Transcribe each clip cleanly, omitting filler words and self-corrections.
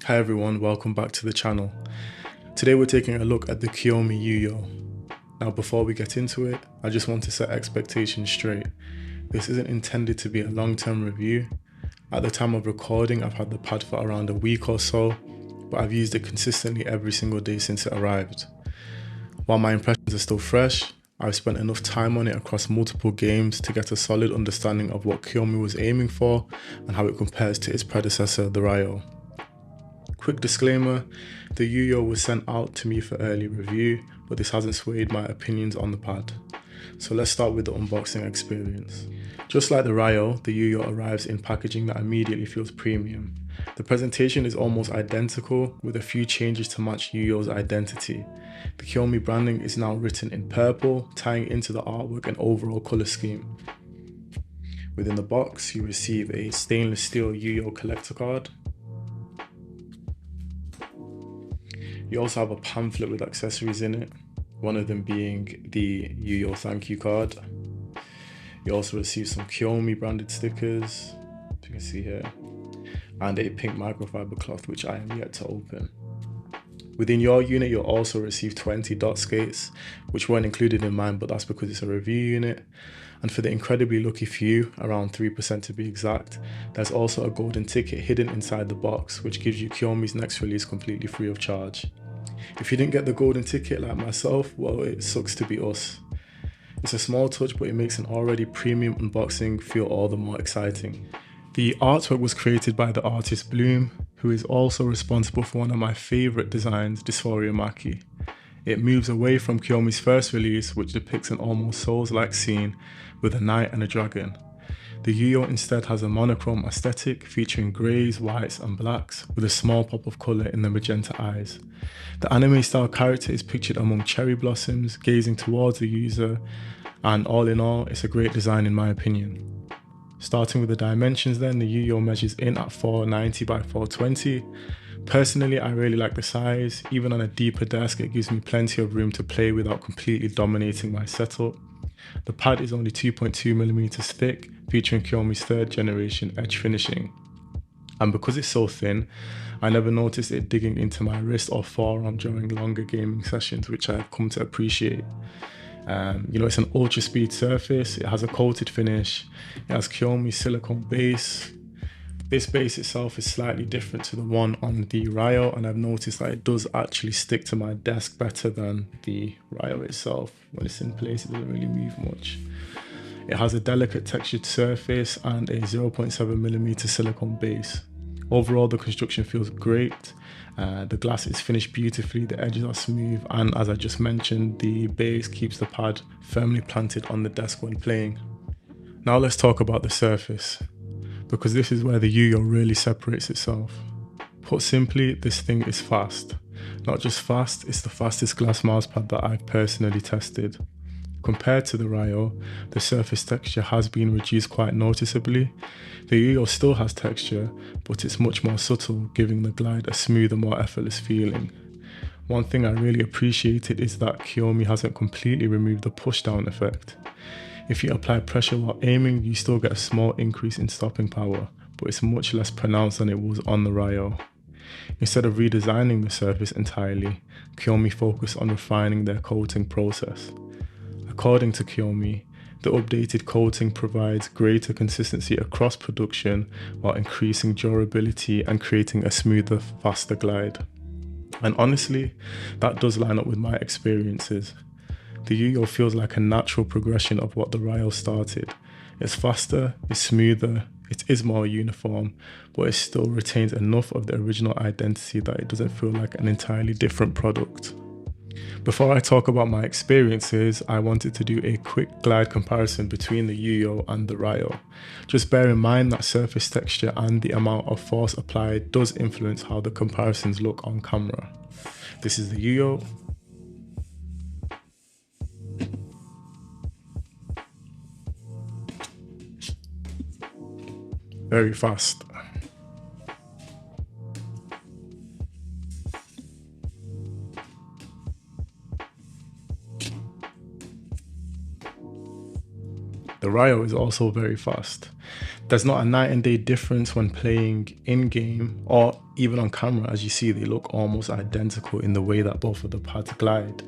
Hi everyone, welcome back to the channel. Today we're taking a look at the Kyomi Yuyo. Now before we get into it, I just want to set expectations straight. This isn't intended to be a long-term review. At the time of recording, I've had the pad for around a week or so, but I've used it consistently every single day since it arrived. While my impressions are still fresh, I've spent enough time on it across multiple games to get a solid understanding of what Kyomi was aiming for and how it compares to its predecessor, the Ryo. Quick disclaimer, the Yuyo was sent out to me for early review, but this hasn't swayed my opinions on the pad. So let's start with the unboxing experience. Just like the Ryo, the Yuyo arrives in packaging that immediately feels premium. The presentation is almost identical, with a few changes to match Yuyo's identity. The Kyomi branding is now written in purple, tying into the artwork and overall colour scheme. Within the box, you receive a stainless steel Yuyo collector card. You also have a pamphlet with accessories in it, one of them being the Yuyo thank you card. You also receive some Kyomi branded stickers, as you can see here, and a pink microfiber cloth which I am yet to open. Within your unit, you'll also receive 20 dot skates, which weren't included in mine, but that's because it's a review unit. And for the incredibly lucky few, around 3% to be exact, there's also a golden ticket hidden inside the box, which gives you Kyomi's next release completely free of charge. If you didn't get the golden ticket like myself, well, it sucks to be us. It's a small touch, but it makes an already premium unboxing feel all the more exciting. The artwork was created by the artist Bloom, who is also responsible for one of my favourite designs, DistortedImage. It moves away from Kyomi's first release, which depicts an almost Souls-like scene with a knight and a dragon. The Yuyo instead has a monochrome aesthetic featuring greys, whites and blacks with a small pop of colour in the magenta eyes. The anime style character is pictured among cherry blossoms, gazing towards the user, and all in all, it's a great design in my opinion. Starting with the dimensions then, the Yuyo measures in at 490 by 420. Personally, I really like the size. Even on a deeper desk, it gives me plenty of room to play without completely dominating my setup. The pad is only 2.2mm thick, featuring Kyomi's 3rd generation edge finishing. And because it's so thin, I never noticed it digging into my wrist or forearm during longer gaming sessions, which I've come to appreciate. It's an ultra speed surface, it has a coated finish, it has Kyomi's silicone base. This base itself is slightly different to the one on the Ryo, and I've noticed that it does actually stick to my desk better than the Ryo itself. When it's in place, it doesn't really move much. It has a delicate textured surface and a 0.7mm silicone base. Overall, the construction feels great. The glass is finished beautifully, the edges are smooth, and as I just mentioned, the base keeps the pad firmly planted on the desk when playing. Now let's talk about the surface, because this is where the Yuyo really separates itself. Put simply, this thing is fast. Not just fast, it's the fastest glass mousepad that I've personally tested. Compared to the Ryo, the surface texture has been reduced quite noticeably. The Yuyo still has texture, but it's much more subtle, giving the glide a smoother, more effortless feeling. One thing I really appreciated is that Kyomi hasn't completely removed the pushdown effect. If you apply pressure while aiming, you still get a small increase in stopping power, but it's much less pronounced than it was on the Ryo. Instead of redesigning the surface entirely, Kyomi focused on refining their coating process. According to Kyomi, the updated coating provides greater consistency across production while increasing durability and creating a smoother, faster glide. And honestly, that does line up with my experiences. The Yuyo feels like a natural progression of what the Ryo started. It's faster, it's smoother, it is more uniform, but it still retains enough of the original identity that it doesn't feel like an entirely different product. Before I talk about my experiences, I wanted to do a quick glide comparison between the Yuyo and the Ryo. Just bear in mind that surface texture and the amount of force applied does influence how the comparisons look on camera. This is the Yuyo. Very fast. The Ryo is also very fast. There's not a night and day difference when playing in-game or even on camera. As you see, they look almost identical in the way that both of the pads glide.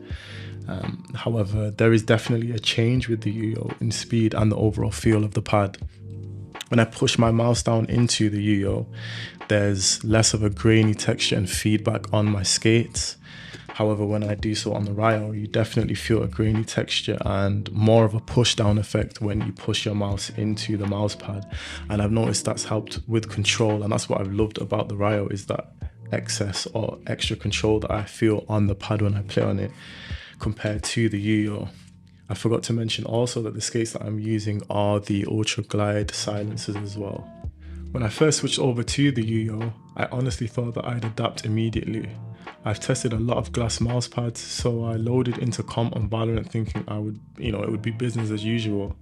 However, there is definitely a change with the Yuyo in speed and the overall feel of the pad. When I push my mouse down into the Yuyo, there's less of a grainy texture and feedback on my skates. However, when I do so on the Ryo, you definitely feel a grainy texture and more of a push down effect when you push your mouse into the mouse pad. And I've noticed that's helped with control, and that's what I've loved about the Ryo, is that excess or extra control that I feel on the pad when I play on it compared to the Yuyo. I forgot to mention also that the skates that I'm using are the Ultra Glide silencers as well. When I first switched over to the Yuyo, I honestly thought that I'd adapt immediately. I've tested a lot of glass mouse pads, so I loaded into comp on Valorant thinking it would be business as usual.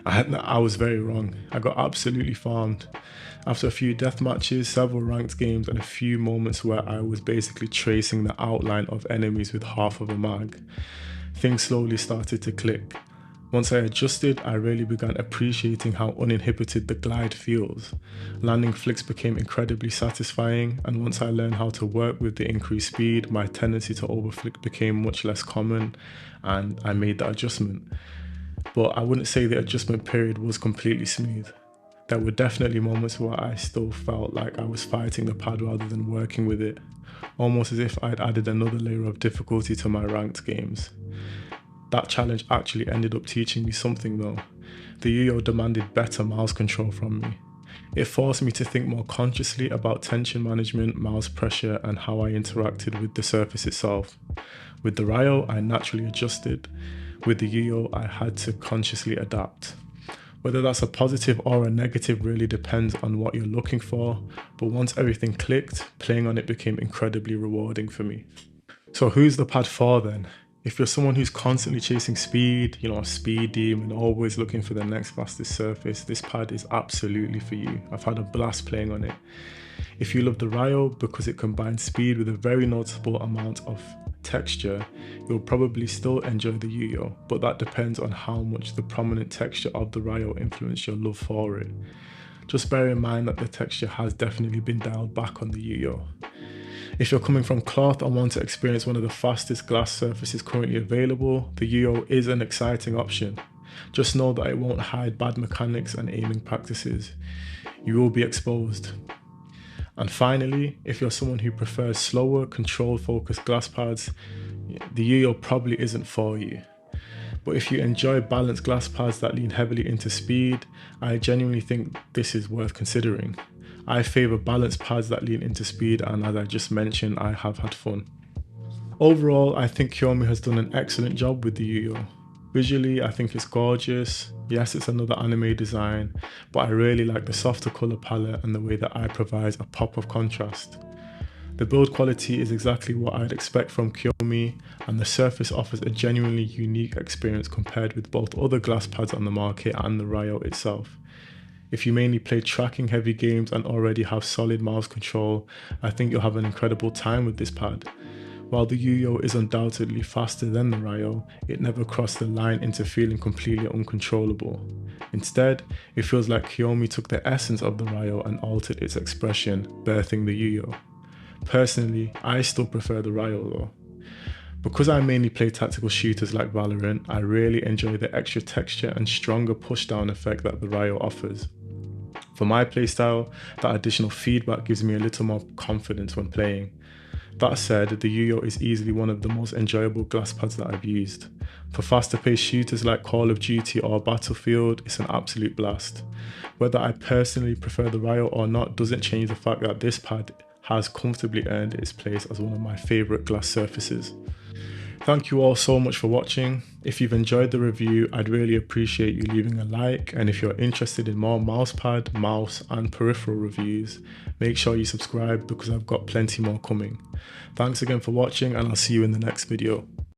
I was very wrong. I got absolutely farmed. After a few death matches, several ranked games, and a few moments where I was basically tracing the outline of enemies with half of a mag, things slowly started to click. Once I adjusted, I really began appreciating how uninhibited the glide feels. Landing flicks became incredibly satisfying, and once I learned how to work with the increased speed, my tendency to overflick became much less common, and I made that adjustment. But I wouldn't say the adjustment period was completely smooth. There were definitely moments where I still felt like I was fighting the pad rather than working with it, almost as if I'd added another layer of difficulty to my ranked games. That challenge actually ended up teaching me something though. The Yuyo demanded better mouse control from me. It forced me to think more consciously about tension management, mouse pressure, and how I interacted with the surface itself. With the Ryo, I naturally adjusted. With the Yuyo, I had to consciously adapt. Whether that's a positive or a negative really depends on what you're looking for, but once everything clicked, playing on it became incredibly rewarding for me. So who's the pad for then? If you're someone who's constantly chasing speed, a speed demon, always looking for the next fastest surface, this pad is absolutely for you. I've had a blast playing on it. If you love the Ryo because it combines speed with a very noticeable amount of texture, you'll probably still enjoy the Yuyo, but that depends on how much the prominent texture of the Ryo influenced your love for it. Just bear in mind that the texture has definitely been dialed back on the Yuyo. If you're coming from cloth and want to experience one of the fastest glass surfaces currently available, the Yuyo is an exciting option. Just know that it won't hide bad mechanics and aiming practices. You will be exposed. And finally, if you're someone who prefers slower, control-focused glass pads, the Yuyo probably isn't for you. But if you enjoy balanced glass pads that lean heavily into speed, I genuinely think this is worth considering. I favour balanced pads that lean into speed, and as I just mentioned, I have had fun. Overall, I think Kyomi has done an excellent job with the Yuyo. Visually, I think it's gorgeous. Yes, it's another anime design, but I really like the softer colour palette and the way that eye provides a pop of contrast. The build quality is exactly what I'd expect from Kyomi, and the surface offers a genuinely unique experience compared with both other glass pads on the market and the Ryo itself. If you mainly play tracking heavy games and already have solid mouse control, I think you'll have an incredible time with this pad. While the Yuyo is undoubtedly faster than the Ryo, it never crossed the line into feeling completely uncontrollable. Instead, it feels like Kyomi took the essence of the Ryo and altered its expression, birthing the Yuyo. Personally, I still prefer the Ryo though. Because I mainly play tactical shooters like Valorant, I really enjoy the extra texture and stronger pushdown effect that the Ryo offers. For my playstyle, that additional feedback gives me a little more confidence when playing. That said, the Yuyo is easily one of the most enjoyable glass pads that I've used. For faster paced shooters like Call of Duty or Battlefield, it's an absolute blast. Whether I personally prefer the Ryo or not doesn't change the fact that this pad has comfortably earned its place as one of my favourite glass surfaces. Thank you all so much for watching. If you've enjoyed the review, I'd really appreciate you leaving a like, and if you're interested in more mousepad, mouse and peripheral reviews, make sure you subscribe because I've got plenty more coming. Thanks again for watching, and I'll see you in the next video.